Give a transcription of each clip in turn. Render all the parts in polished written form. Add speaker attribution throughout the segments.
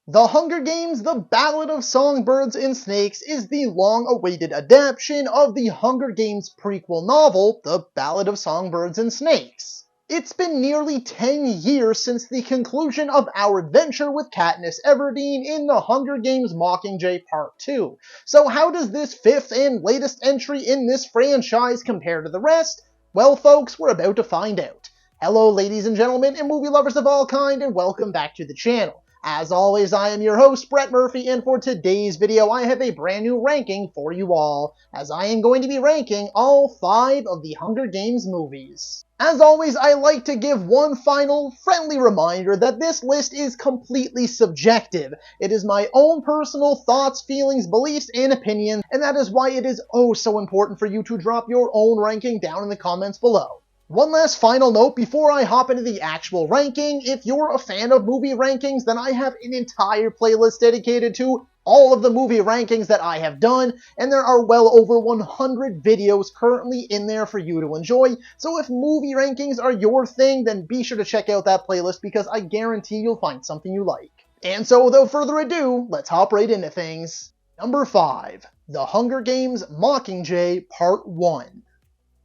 Speaker 1: The Hunger Games: The Ballad of Songbirds and Snakes is the long-awaited adaptation of the Hunger Games prequel novel, The Ballad of Songbirds and Snakes. It's been nearly 10 years since the conclusion of our adventure with Katniss Everdeen in the Hunger Games Mockingjay Part Two. So how does this fifth and latest entry in this franchise compare to the rest? Well folks, we're about to find out. Hello ladies and gentlemen and movie lovers of all kind, and welcome back to the channel. As always, I am your host, Brett Murphy, and for today's video, I have a brand new ranking for you all, as I am going to be ranking all 5 of the Hunger Games movies. As always, I like to give one final, friendly reminder that this list is completely subjective. It is my own personal thoughts, feelings, beliefs, and opinions, and that is why it is oh so important for you to drop your own ranking down in the comments below. One last final note before I hop into the actual ranking: if you're a fan of movie rankings, then I have an entire playlist dedicated to all of the movie rankings that I have done, and there are well over 100 videos currently in there for you to enjoy. So if movie rankings are your thing, then be sure to check out that playlist because I guarantee you'll find something you like. And so without further ado, let's hop right into things. Number 5. The Hunger Games Mockingjay Part 1.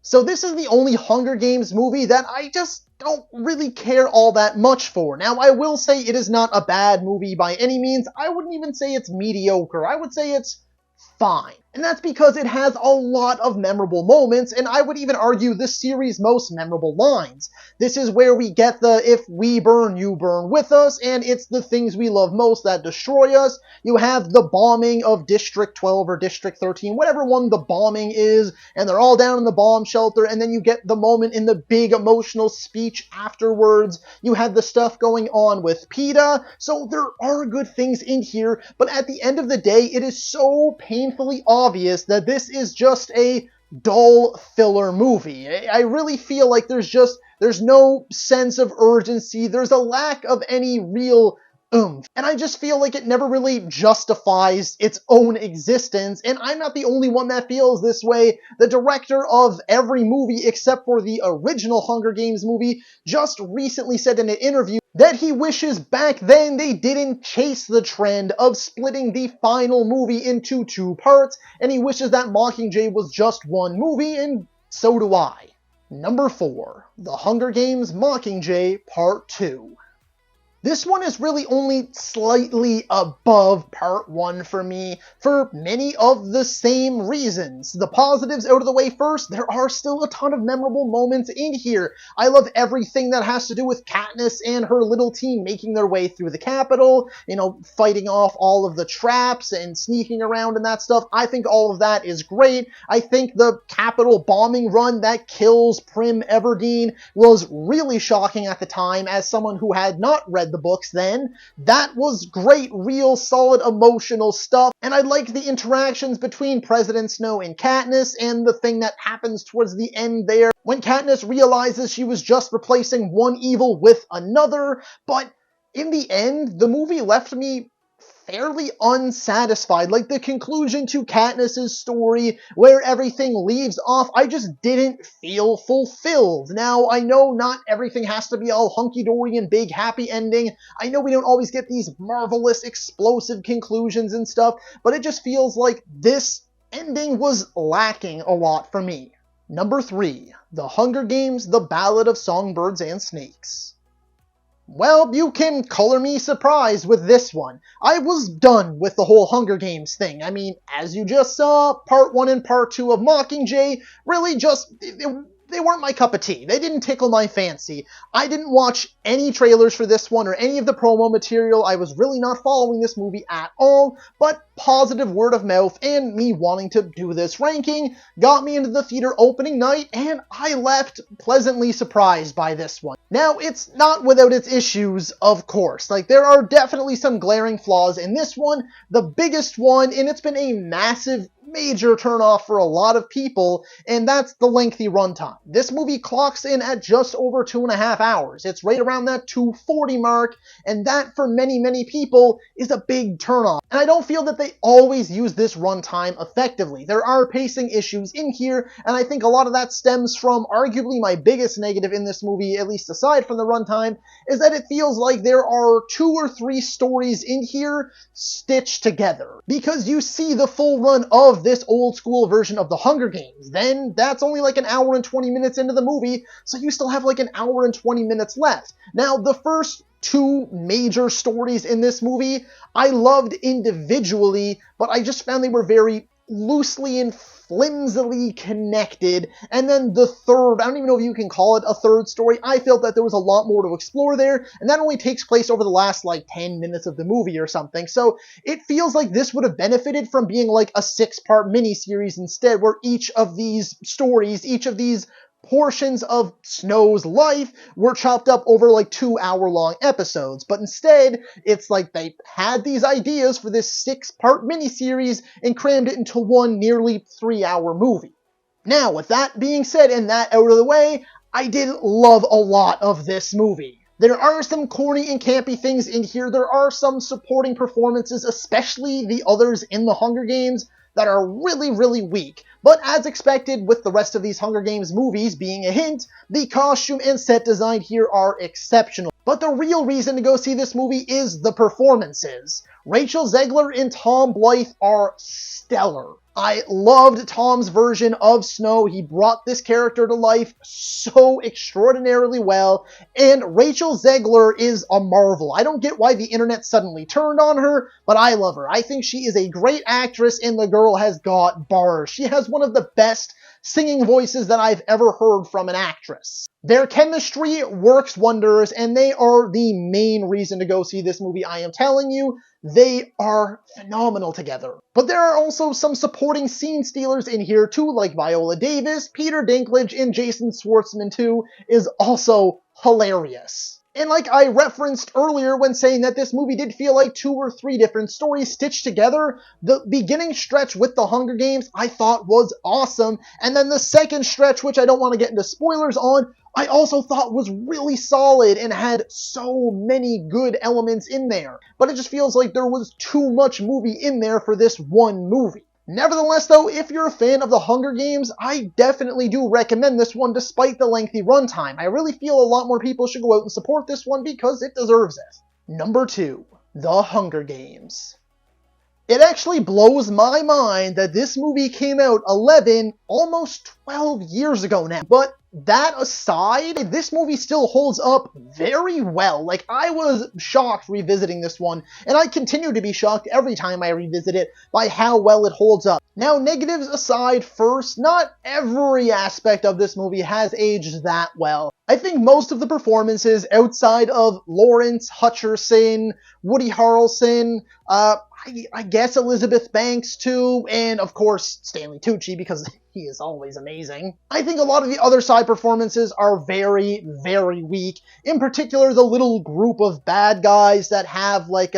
Speaker 1: So this is the only Hunger Games movie that I just don't really care all that much for. Now, I will say it is not a bad movie by any means. I wouldn't even say it's mediocre. I would say it's fine. And that's because it has a lot of memorable moments, and I would even argue the series' most memorable lines. This is where we get the "if we burn, you burn with us," and it's the things we love most that destroy us. You have the bombing of District 12 or District 13, whatever one the bombing is, and they're all down in the bomb shelter, and then you get the moment in the big emotional speech afterwards. You have the stuff going on with PETA, so there are good things in here, but at the end of the day, it is so painfully obvious that this is just a dull filler movie. I really feel like there's no sense of urgency, there's a lack of any real oomph, and I just feel like it never really justifies its own existence, and I'm not the only one that feels this way. The director of every movie except for the original Hunger Games movie just recently said in an interview that he wishes back then they didn't chase the trend of splitting the final movie into 2 parts, and he wishes that Mockingjay was just one movie, and so do I. Number 4. The Hunger Games Mockingjay Part 2. This one is really only slightly above Part 1 for me, for many of the same reasons. The positives out of the way first, there are still a ton of memorable moments in here. I love everything that has to do with Katniss and her little team making their way through the Capitol, fighting off all of the traps and sneaking around and that stuff. I think all of that is great. I think the Capitol bombing run that kills Prim Everdeen was really shocking at the time as someone who had not read the books then. That was great, real solid emotional stuff, and I like the interactions between President Snow and Katniss, and the thing that happens towards the end there when Katniss realizes she was just replacing one evil with another. But in the end, the movie left me fairly unsatisfied. Like the conclusion to Katniss's story, where everything leaves off, I just didn't feel fulfilled. Now, I know not everything has to be all hunky-dory and big happy ending. I know we don't always get these marvelous, explosive conclusions and stuff, but it just feels like this ending was lacking a lot for me. Number 3. The Hunger Games: The Ballad of Songbirds and Snakes. Well, you can color me surprised with this one. I was done with the whole Hunger Games thing. I mean, as you just saw, Part 1 and Part 2 of Mockingjay really just, they weren't my cup of tea. They didn't tickle my fancy. I didn't watch any trailers for this one or any of the promo material. I was really not following this movie at all, but positive word of mouth and me wanting to do this ranking got me into the theater opening night, and I left pleasantly surprised by this one. Now, it's not without its issues, of course. Like, there are definitely some glaring flaws in this one. The biggest one, and it's been a massive major turnoff for a lot of people, and that's the lengthy runtime. This movie clocks in at just over 2.5 hours. It's right around that 240 mark, and that for many, many people is a big turnoff. And I don't feel that they always use this runtime effectively. There are pacing issues in here, and I think a lot of that stems from arguably my biggest negative in this movie, at least aside from the runtime, is that it feels like there are 2 or 3 stories in here stitched together. Because you see the full run of this old school version of the Hunger Games, then that's only like an hour and 20 minutes into the movie, so you still have like an hour and 20 minutes left. Now, the first 2 major stories in this movie I loved individually, but I just found they were very loosely and flimsily connected. And then the third, I don't even know if you can call it a third story, I felt that there was a lot more to explore there, and that only takes place over the last like 10 minutes of the movie or something. So it feels like this would have benefited from being like a 6-part miniseries instead, where each of these stories, each of these portions of Snow's life were chopped up over like 2-hour-long episodes. But instead, it's like they had these ideas for this 6-part miniseries and crammed it into one nearly 3-hour movie. Now, with that being said and that out of the way, I did love a lot of this movie. There are some corny and campy things in here. There are some supporting performances, especially the others in the Hunger Games, that are really, really weak. But as expected with the rest of these Hunger Games movies being a hint, the costume and set design here are exceptional. But the real reason to go see this movie is the performances. Rachel Zegler and Tom Blythe are stellar. I loved Tom's version of Snow. He brought this character to life so extraordinarily well, and Rachel Zegler is a marvel. I don't get why the internet suddenly turned on her, but I love her. I think she is a great actress, and the girl has got bars. She has one of the best singing voices that I've ever heard from an actress. Their chemistry works wonders, and they are the main reason to go see this movie. I am telling you, they are phenomenal together. But there are also some supporting scene stealers in here too, like Viola Davis, Peter Dinklage, and Jason Schwartzman too is also hilarious. And like I referenced earlier when saying that this movie did feel like 2 or 3 different stories stitched together, the beginning stretch with the Hunger Games I thought was awesome, and then the second stretch, which I don't want to get into spoilers on, I also thought was really solid and had so many good elements in there. But it just feels like there was too much movie in there for this one movie. Nevertheless, though, if you're a fan of the Hunger Games, I definitely do recommend this one despite the lengthy runtime. I really feel a lot more people should go out and support this one because it deserves it. Number 2, The Hunger Games. It actually blows my mind that this movie came out 11, almost 12 years ago now. But that aside, this movie still holds up very well. Like, I was shocked revisiting this one, and I continue to be shocked every time I revisit it by how well it holds up. Now, negatives aside first, not every aspect of this movie has aged that well. I think most of the performances outside of Lawrence Hutcherson, Woody Harrelson, I guess Elizabeth Banks too, and of course Stanley Tucci because he is always amazing. I think a lot of the other side performances are very, very weak. In particular, the little group of bad guys that have like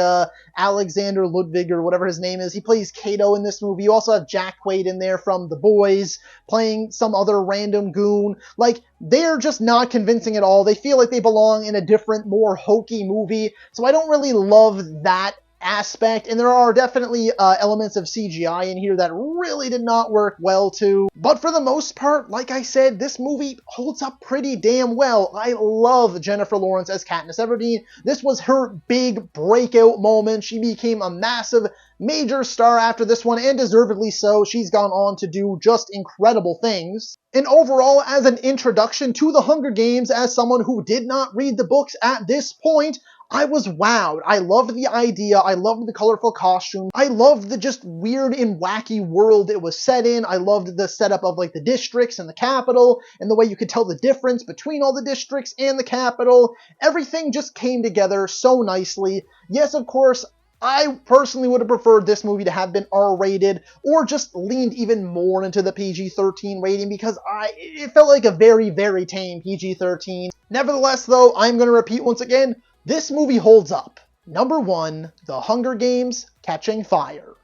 Speaker 1: Alexander Ludwig or whatever his name is. He plays Kato in this movie. You also have Jack Quaid in there from The Boys playing some other random goon. Like, they're just not convincing at all. They feel like they belong in a different, more hokey movie. So I don't really love that aspect, and there are definitely elements of CGI in here that really did not work well too. But for the most part, like I said, this movie holds up pretty damn well. I love Jennifer Lawrence as Katniss Everdeen. This was her big breakout moment. She became a massive, major star after this one, and deservedly so. She's gone on to do just incredible things. And overall, as an introduction to the Hunger Games, as someone who did not read the books at this point, I was wowed. I loved the idea. I loved the colorful costume. I loved the just weird and wacky world it was set in. I loved the setup of like the districts and the capital and the way you could tell the difference between all the districts and the capital. Everything just came together so nicely. Yes, of course, I personally would have preferred this movie to have been R-rated or just leaned even more into the PG-13 rating because it felt like a very, very tame PG-13. Nevertheless, though, I'm going to repeat once again, this movie holds up. Number 1, The Hunger Games: Catching Fire.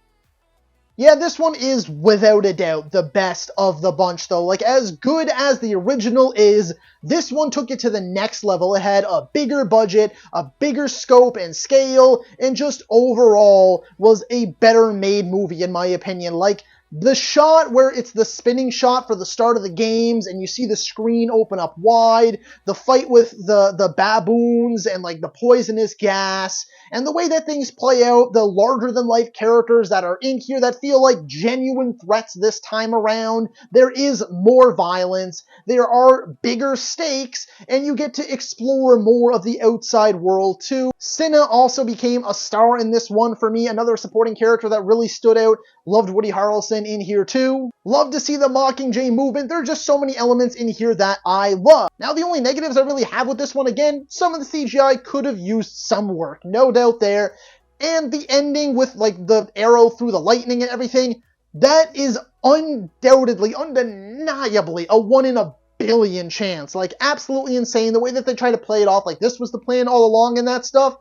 Speaker 1: Yeah, this one is without a doubt the best of the bunch though. Like, as good as the original is, this one took it to the next level. It had a bigger budget, a bigger scope and scale, and just overall was a better made movie in my opinion. Like, the shot where it's the spinning shot for the start of the games and you see the screen open up wide, the fight with the baboons and like the poisonous gas, and the way that things play out, the larger than life characters that are in here that feel like genuine threats this time around. There is more violence, there are bigger stakes, and you get to explore more of the outside world too. Cinna also became a star in this one for me, another supporting character that really stood out. Loved Woody Harrelson in here too. Love to see the Mockingjay movement. There are just so many elements in here that I love. Now the only negatives I really have with this one, again, some of the CGI could have used some work, no doubt there. And the ending with like the arrow through the lightning and everything, that is undoubtedly, undeniably a 1 in a billion chance. Like, absolutely insane. The way that they try to play it off like this was the plan all along and that stuff,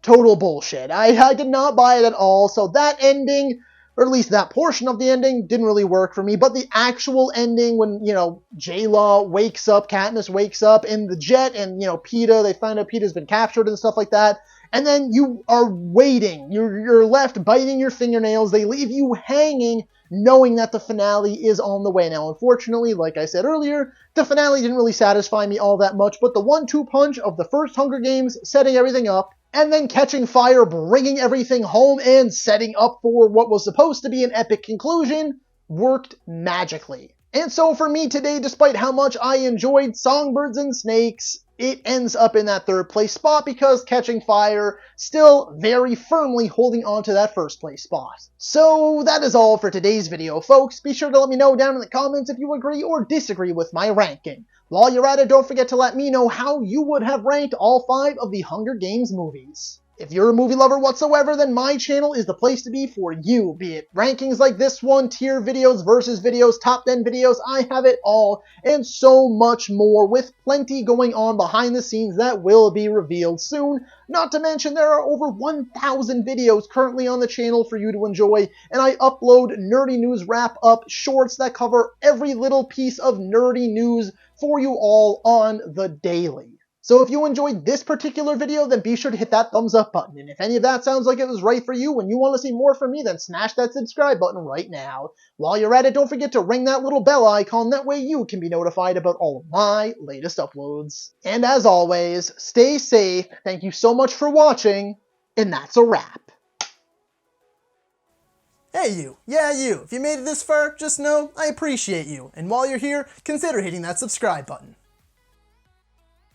Speaker 1: total bullshit. I did not buy it at all. So that ending, or at least that portion of the ending, didn't really work for me. But the actual ending when, you know, J-Law wakes up, Katniss wakes up in the jet, and, you know, Peeta, they find out Peeta's been captured and stuff like that. And then you are waiting. You're left biting your fingernails. They leave you hanging, knowing that the finale is on the way. Now, unfortunately, like I said earlier, the finale didn't really satisfy me all that much, but the 1-2 punch of the first Hunger Games, setting everything up, and then catching fire, bringing everything home, and setting up for what was supposed to be an epic conclusion, worked magically. And so for me today, despite how much I enjoyed Songbirds and Snakes, it ends up in that 3rd place spot because Catching Fire still very firmly holding on to that 1st place spot. So that is all for today's video, folks. Be sure to let me know down in the comments if you agree or disagree with my ranking. While you're at it, don't forget to let me know how you would have ranked all 5 of the Hunger Games movies. If you're a movie lover whatsoever, then my channel is the place to be for you. Be it rankings like this one, tier videos, versus videos, top 10 videos, I have it all, and so much more, with plenty going on behind the scenes that will be revealed soon. Not to mention there are over 1,000 videos currently on the channel for you to enjoy, and I upload nerdy news wrap-up shorts that cover every little piece of nerdy news for you all on the daily. So if you enjoyed this particular video, then be sure to hit that thumbs up button. And if any of that sounds like it was right for you and you want to see more from me, then smash that subscribe button right now. While you're at it, don't forget to ring that little bell icon. That way you can be notified about all of my latest uploads. And as always, stay safe. Thank you so much for watching. And that's a wrap.
Speaker 2: Hey you, yeah you, if you made it this far, just know I appreciate you, and while you're here, consider hitting that subscribe button.